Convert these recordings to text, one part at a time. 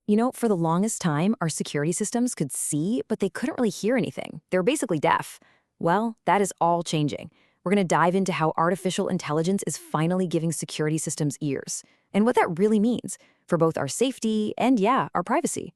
For the longest time, our security systems could see, but they couldn't really hear anything. They were basically deaf. Well, that is all changing. We're going to dive into how artificial intelligence is finally giving security systems ears, and what that really means for both our safety and, yeah, our privacy.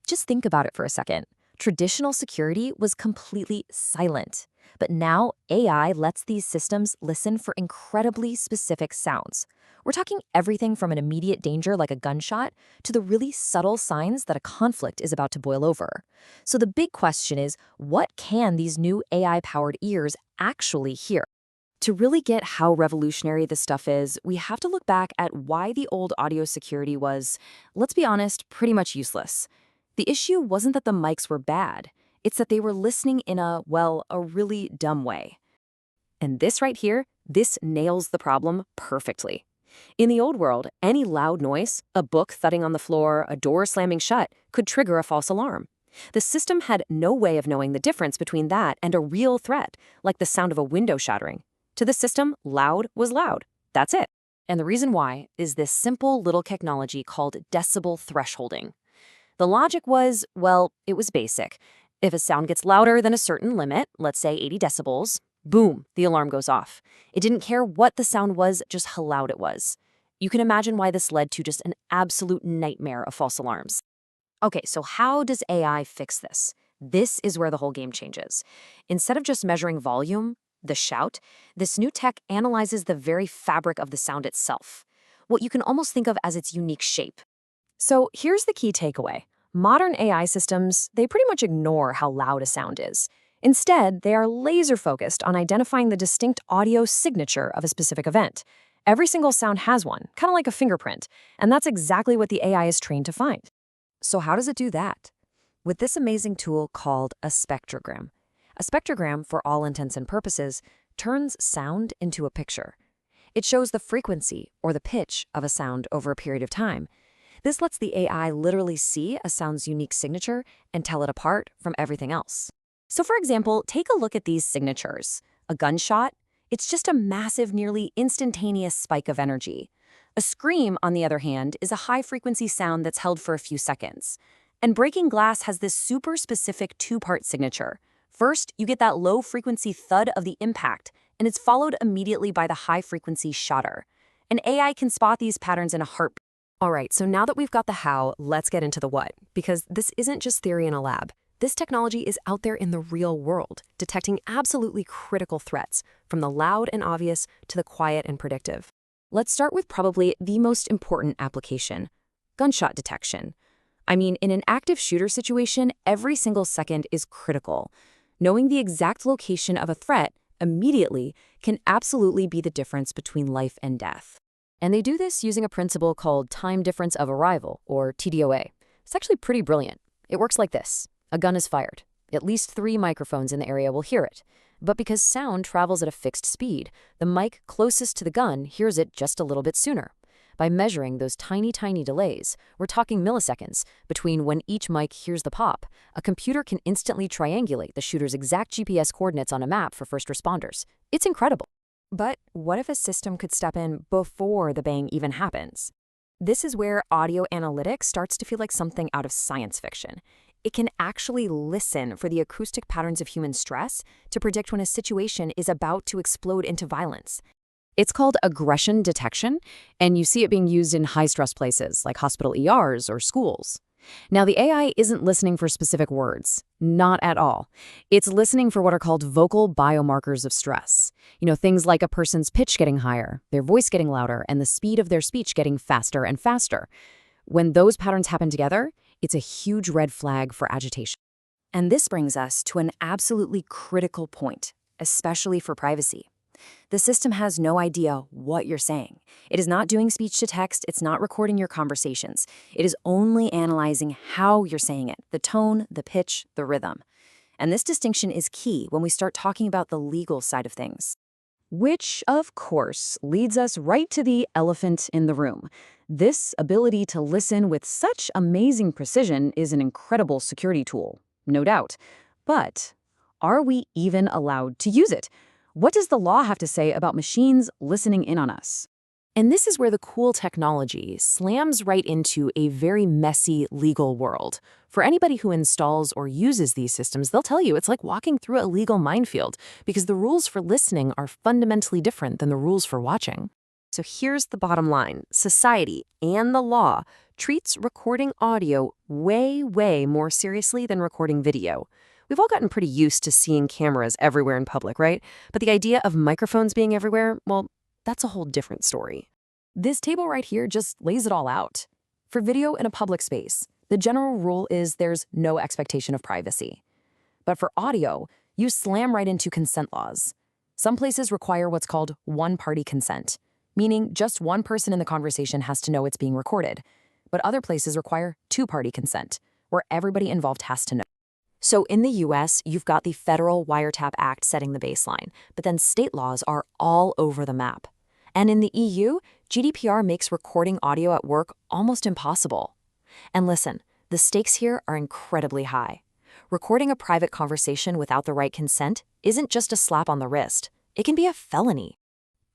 Just think about it for a second. Traditional security was completely silent, but now AI lets these systems listen for incredibly specific sounds. We're talking everything from an immediate danger like a gunshot to the really subtle signs that a conflict is about to boil over. So the big question is, what can these new AI-powered ears actually hear? To really get how revolutionary this stuff is, we have to look back at why the old audio security was, let's be honest, pretty much useless. The issue wasn't that the mics were bad. It's that they were listening in a really dumb way. And this right here, this nails the problem perfectly. In the old world, any loud noise, a book thudding on the floor, a door slamming shut, could trigger a false alarm. The system had no way of knowing the difference between that and a real threat, like the sound of a window shattering. To the system, loud was loud. That's it. And the reason why is this simple little technology called decibel thresholding. The logic was, well, it was basic. If a sound gets louder than a certain limit, let's say 80 decibels, boom, the alarm goes off. It didn't care what the sound was, just how loud it was. You can imagine why this led to just an absolute nightmare of false alarms. Okay, so how does AI fix this? This is where the whole game changes. Instead of just measuring volume, the shout, this new tech analyzes the very fabric of the sound itself, what you can almost think of as its unique shape. So here's the key takeaway. Modern AI systems, they pretty much ignore how loud a sound is. Instead, they are laser-focused on identifying the distinct audio signature of a specific event. Every single sound has one, kind of like a fingerprint, and that's exactly what the AI is trained to find. So how does it do that? With this amazing tool called a spectrogram. A spectrogram, for all intents and purposes, turns sound into a picture. It shows the frequency or the pitch of a sound over a period of time. This lets the AI literally see a sound's unique signature and tell it apart from everything else. So for example, take a look at these signatures. A gunshot, it's just a massive, nearly instantaneous spike of energy. A scream, on the other hand, is a high-frequency sound that's held for a few seconds. And breaking glass has this super specific two-part signature. First, you get that low-frequency thud of the impact, and it's followed immediately by the high-frequency shatter. An AI can spot these patterns in a heartbeat. All right, so now that we've got the how, let's get into the what, because this isn't just theory in a lab. This technology is out there in the real world, detecting absolutely critical threats, from the loud and obvious to the quiet and predictive. Let's start with probably the most important application, gunshot detection. I mean, in an active shooter situation, every single second is critical. Knowing the exact location of a threat immediately can absolutely be the difference between life and death. And they do this using a principle called time difference of arrival, or TDOA. It's actually pretty brilliant. It works like this. A gun is fired. At least 3 microphones in the area will hear it. But because sound travels at a fixed speed, the mic closest to the gun hears it just a little bit sooner. By measuring those tiny delays, we're talking milliseconds, between when each mic hears the pop, a computer can instantly triangulate the shooter's exact GPS coordinates on a map for first responders. It's incredible. But what if a system could step in before the bang even happens? This is where audio analytics starts to feel like something out of science fiction. It can actually listen for the acoustic patterns of human stress to predict when a situation is about to explode into violence. It's called aggression detection, and you see it being used in high-stress places like hospital ERs or schools. Now, the AI isn't listening for specific words. Not at all. It's listening for what are called vocal biomarkers of stress. Things like a person's pitch getting higher, their voice getting louder, and the speed of their speech getting faster and faster. When those patterns happen together, it's a huge red flag for agitation. And this brings us to an absolutely critical point, especially for privacy. The system has no idea what you're saying. It is not doing speech to text. It's not recording your conversations. It is only analyzing how you're saying it, the tone, the pitch, the rhythm. And this distinction is key when we start talking about the legal side of things. Which, of course, leads us right to the elephant in the room. This ability to listen with such amazing precision is an incredible security tool, no doubt. But are we even allowed to use it? What does the law have to say about machines listening in on us? And this is where the cool technology slams right into a very messy legal world. For anybody who installs or uses these systems, they'll tell you it's like walking through a legal minefield because the rules for listening are fundamentally different than the rules for watching. So here's the bottom line. Society and the law treats recording audio way, way more seriously than recording video. We've all gotten pretty used to seeing cameras everywhere in public, right? But the idea of microphones being everywhere, well, that's a whole different story. This table right here just lays it all out. For video in a public space, the general rule is there's no expectation of privacy. But for audio, you slam right into consent laws. Some places require what's called one-party consent, meaning just one person in the conversation has to know it's being recorded. But other places require two-party consent, where everybody involved has to know. So in the US, you've got the Federal Wiretap Act setting the baseline, but then state laws are all over the map. And in the EU, GDPR makes recording audio at work almost impossible. And listen, the stakes here are incredibly high. Recording a private conversation without the right consent isn't just a slap on the wrist. It can be a felony.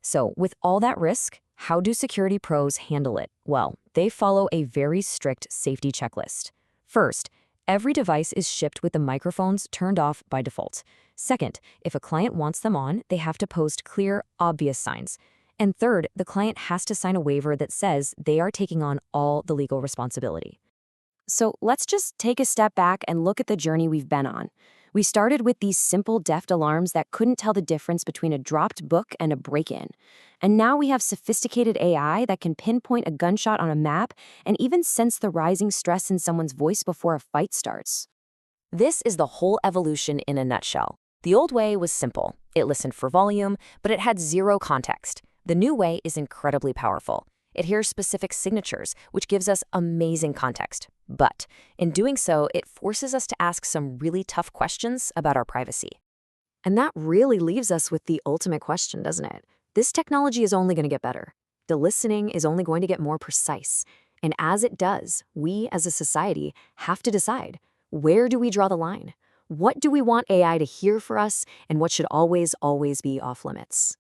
So with all that risk, how do security pros handle it? Well, they follow a very strict safety checklist. First, every device is shipped with the microphones turned off by default. Second, if a client wants them on, they have to post clear, obvious signs. And third, the client has to sign a waiver that says they are taking on all the legal responsibility. So let's just take a step back and look at the journey we've been on. We started with these simple, deft alarms that couldn't tell the difference between a dropped book and a break-in. And now we have sophisticated AI that can pinpoint a gunshot on a map and even sense the rising stress in someone's voice before a fight starts. This is the whole evolution in a nutshell. The old way was simple. It listened for volume, but it had zero context. The new way is incredibly powerful. It hears specific signatures, which gives us amazing context. But in doing so, it forces us to ask some really tough questions about our privacy. And that really leaves us with the ultimate question, doesn't it? This technology is only going to get better. The listening is only going to get more precise. And as it does, we as a society have to decide, where do we draw the line? What do we want AI to hear for us, and what should always, always be off limits?